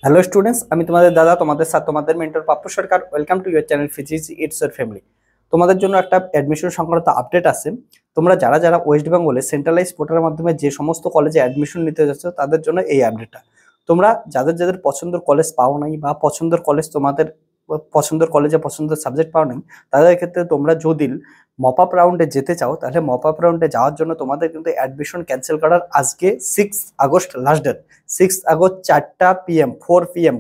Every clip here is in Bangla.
হ্যালো স্টুডেন্টস, আমি তোমাদের দাদা, তোমাদের সাথে তোমাদের mentor Pappu Sarkar. Welcome to your channel physics it's your family. তোমাদের জন্য একটা অ্যাডমিশন সংক্রান্ত আপডেট আছে। তোমরা যারা যারা ওয়েস্ট বেঙ্গলে সেন্ট্রালাইজ পোর্টালের মাধ্যমে যে সমস্ত কলেজে অ্যাডমিশন নিতে যাচ্ছ তাদের জন্য এই আপডেটটা। তোমরা যাদের যাদের পছন্দের কলেজ পাও নাই বা পছন্দের কলেজ তোমাদের পছন্দের কলেজে পছন্দের সাবজেক্ট পাও নাই, তাদের ক্ষেত্রে তোমরা যদি মপ আপ রাউন্ডে যেতে চাও তাহলে মপ আপ রাউন্ডে যাওয়ার জন্য তোমাদের কিন্তু অ্যাডমিশন ক্যান্সেল করার আজকে 6 আগস্ট লাস্ট ডেট। 6 আগস্ট 4টা PM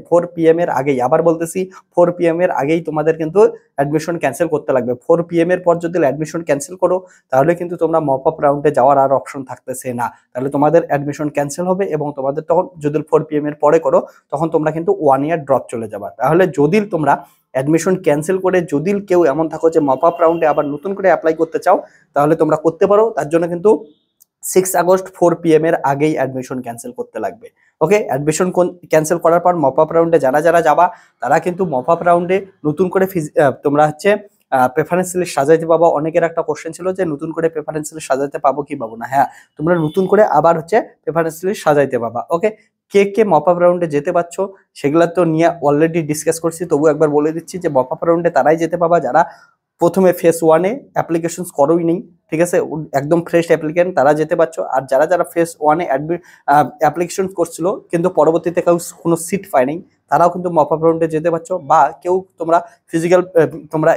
4 PM এর আগেই, আবার বলতেছি 4 PM এর আগেই তোমাদের কিন্তু অ্যাডমিশন ক্যান্সেল করতে লাগবে। 4 PM এর পর যদি অ্যাডমিশন ক্যান্সেল করো তাহলে কিন্তু তোমরা মপ আপ রাউন্ডে যাওয়ার আর অপশন থাকতেছে না। তাহলে তোমাদের অ্যাডমিশন ক্যান্সেল হবে এবং তোমাদের তখন যদি 4 PM এর পরে করো তখন তোমরা কিন্তু 1 ইয়ার ড্রপ চলে যাবা। তাহলে যদি তোমরা অ্যাডমিশন ক্যান্সেল করে যদি কেউ এমন থাকো যে মপ আপ রাউন্ডে আবার নতুন করে অ্যাপ্লাই করতে চাও তাহলে তোমরা করতে পারো। তার জন্য কিন্তু 6 আগস্ট 4 PM এর আগেই অ্যাডমিশন ক্যান্সেল করতে লাগবে। ওকে, অ্যাডমিশন ক্যান্সেল করার পর মপ আপ রাউন্ডে যারা যারা যাবা তারা কিন্তু মপ আপ রাউন্ডে নতুন করে তোমরা হচ্ছে প্রেফারেন্স লিস্ট সাজাইতে পাবো। অনেকের একটা কোশ্চেন ছিল যে নতুন করে প্রেফারেন্স লিস্ট সাজাইতে পাবো কি পাবো না। হ্যাঁ, তোমরা নতুন করে আবার হচ্ছে প্রেফারেন্স লিস্ট সাজাইতে পাবা। ওকে, কে কে মপ আপ রাউন্ডে যেতে পারছো সেগুলো তো নিয়ে অলরেডি ডিসকাস করছি, তবু একবার বলে দিচ্ছি যে মপ আপ রাউন্ডে তারাই যেতে পাবা যারা প্রথমে ফেজ 1-এ অ্যাপ্লিকেশন করোই নেই, ঠিক আছে, একদম ফ্রেশ অ্যাপ্লিকেন্ট, তারা যেতে পারছো। আর যারা যারা ফেজ 1-এ অ্যাপ্লিকেশন করছিল কিন্তু পরবর্তীতে কেউ কোনো সিট পায় নাই, তারাও কিন্তু মপ আপ রাউন্ডে যেতে পারছো। বা কেউ তোমরা ফিজিক্যাল তোমরা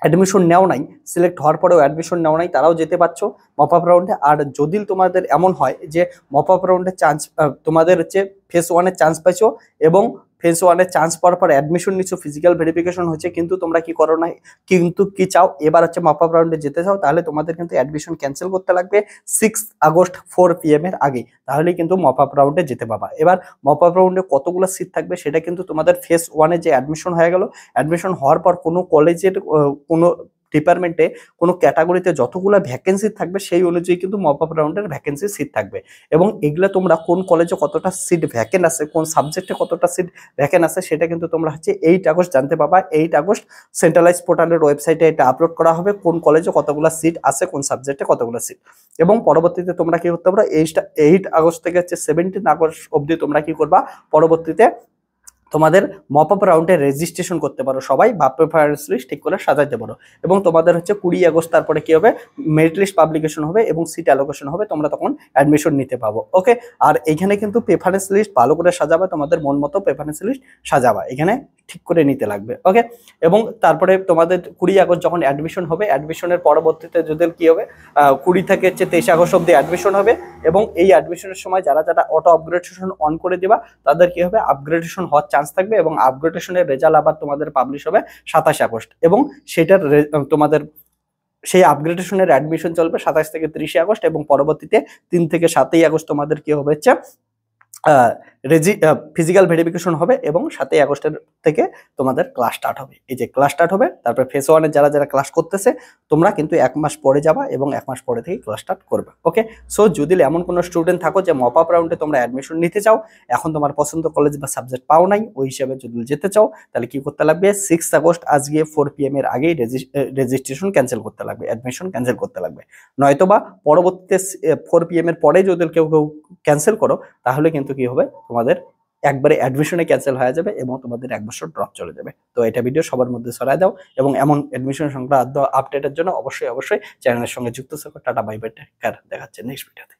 অ্যাডমিশন নেও নাই, সিলেক্ট হওয়ার পরেও অ্যাডমিশন নেও নাই, তারাও যেতে পারছো মপ আপ রাউন্ডে। আর যদি তোমাদের এমন হয় যে মপ আপ রাউন্ডে চান্স তোমাদের হচ্ছে ফেজ 1-এ চান্স পাইছো এবং ফেজ 1-এ চান্স পাওয়ার পর অ্যাডমিশন নিচ্ছ, ফিজিক্যাল ভেরিফিকেশন হচ্ছে কিন্তু তোমরা কি করো না, কিন্তু কি চাও এবার হচ্ছে মপ আপ রাউন্ডে যেতে চাও, তাহলে তোমাদের কিন্তু অ্যাডমিশন ক্যান্সেল করতে লাগবে 6 আগস্ট 4 PM এর আগে, তাহলেই কিন্তু মপ আপ রাউন্ডে যেতে পাবা। এবার মপ আপ রাউন্ডে কতগুলো সিট থাকবে সেটা কিন্তু তোমাদের ফেজ 1-এ যে অ্যাডমিশন হয়ে গেল, অ্যাডমিশন হওয়ার পর কোনো কলেজের কোনো ডিপার্টমেন্টে কোনো ক্যাটাগরিতে যতগুলো ভ্যাকেন্সি থাকবে সেই অনুযায়ী কিন্তু মপ আপ রাউন্ডের ভ্যাকেন্সি সিট থাকবে। এবং এগুলো তোমরা কোন কলেজে কতটা সিট ভ্যাকেন্ট আছে, কোন সাবজেক্টে কতটা সিট ভ্যাকেন্ট আছে সেটা কিন্তু তোমরা হচ্ছে 8 আগস্ট জানতে পাবা। 8 আগস্ট সেন্ট্রালাইজ পোর্টালের ওয়েবসাইটে এটা আপলোড করা হবে, কোন কলেজে কতগুলো সিট আছে, কোন সাবজেক্টে কতগুলো সিট। এবং পরবর্তীতে তোমরা কি করতে পারো, 8 আগস্ট থেকে হচ্ছে 17 আগস্ট অবধি তোমরা কি করবা, পরবর্তীতে তোমাদের মপ আপ রাউন্ডে রেজিস্ট্রেশন করতে পারো সবাই, বা প্রেফারেন্স লিস্ট ঠিক করে সাজাইতে পারো। এবং তোমাদের হচ্ছে 20 আগস্ট তারপরে কি হবে, মেরিট লিস্ট পাবলিকেশন হবে এবং সিট অ্যালোকেশন হবে, তোমরা তখন অ্যাডমিশন নিতে পাবো। ওকে, আর এখানে কিন্তু প্রেফারেন্স লিস্ট ভালো করে সাজাবা, তোমাদের মন মতো প্রেফারেন্স লিস্ট সাজাবা, এখানে ঠিক করে নিতে লাগবে। ওকে, এবং তারপরে তোমাদের 20 আগস্ট যখন অ্যাডমিশন হবে, অ্যাডমিশনের পরবর্তীতে যদি কি হবে, 20 থেকে হচ্ছে 23 আগস্ট অব্দি অ্যাডমিশন হবে। এবং এই অ্যাডমিশনের সময় যারা যারা অটো আপগ্রেডেশন অন করে দিবা তাদের কি হবে, আপগ্রেডেশন হওয়ার চান্স থাকবে এবং আপগ্রেডেশনের রেজাল্ট আবার তোমাদের পাবলিশ হবে 27 আগস্ট। এবং সেটার তোমাদের সেই আপগ্রেডেশনের অ্যাডমিশন চলবে 27 থেকে 30 আগস্ট এবং পরবর্তীতে 3 থেকে 7 আগস্ট তোমাদের কি হবে হচ্ছে ফিজিক্যাল ভেরিফিকেশন হবে এবং 7 আগস্টের থেকে তোমাদের ক্লাস স্টার্ট হবে। এই যে ক্লাস স্টার্ট হবে, তারপরে ফেজ 1-এর যারা যারা ক্লাস করতেছে তোমরা কিন্তু 1 মাস পরে যাবা এবং 1 মাস পরে থেকে ক্লাস স্টার্ট করবে। ওকে, সো যদি এমন কোনো স্টুডেন্ট থাকো যে মপ আপ রাউন্ডে তোমরা অ্যাডমিশন নিতে চাও, এখন তোমার পছন্দ কলেজ বা সাবজেক্ট পাও নাই, ওই হিসাবে যদি যেতে চাও তাহলে কি করতে লাগবে, 6 আগস্ট আজকে 4 PM এর আগেই রেজিস্ট্রেশন ক্যান্সেল করতে লাগবে, অ্যাডমিশন ক্যান্সেল করতে লাগবে। নয়তোবা পরবর্তীতে 4 PM এর পরে যদি কেউ কেউ ক্যান্সেল করো তাহলে কিন্তু কি হবে, তোমাদের একবারে অ্যাডমিশনে ক্যান্সেল হয়ে যাবে এবং তোমাদের 1 বছর ড্রপ চলে যাবে। তো এটা ভিডিও সবার মধ্যে ছড়ায় দাও এবং এমন অ্যাডমিশন সংক্রান্ত আপডেটের জন্য অবশ্যই চ্যানেলের সঙ্গে যুক্ত থাকো। Tata, bye bye, take care, দেখাচ্ছে নেক্সট ভিডিওতে।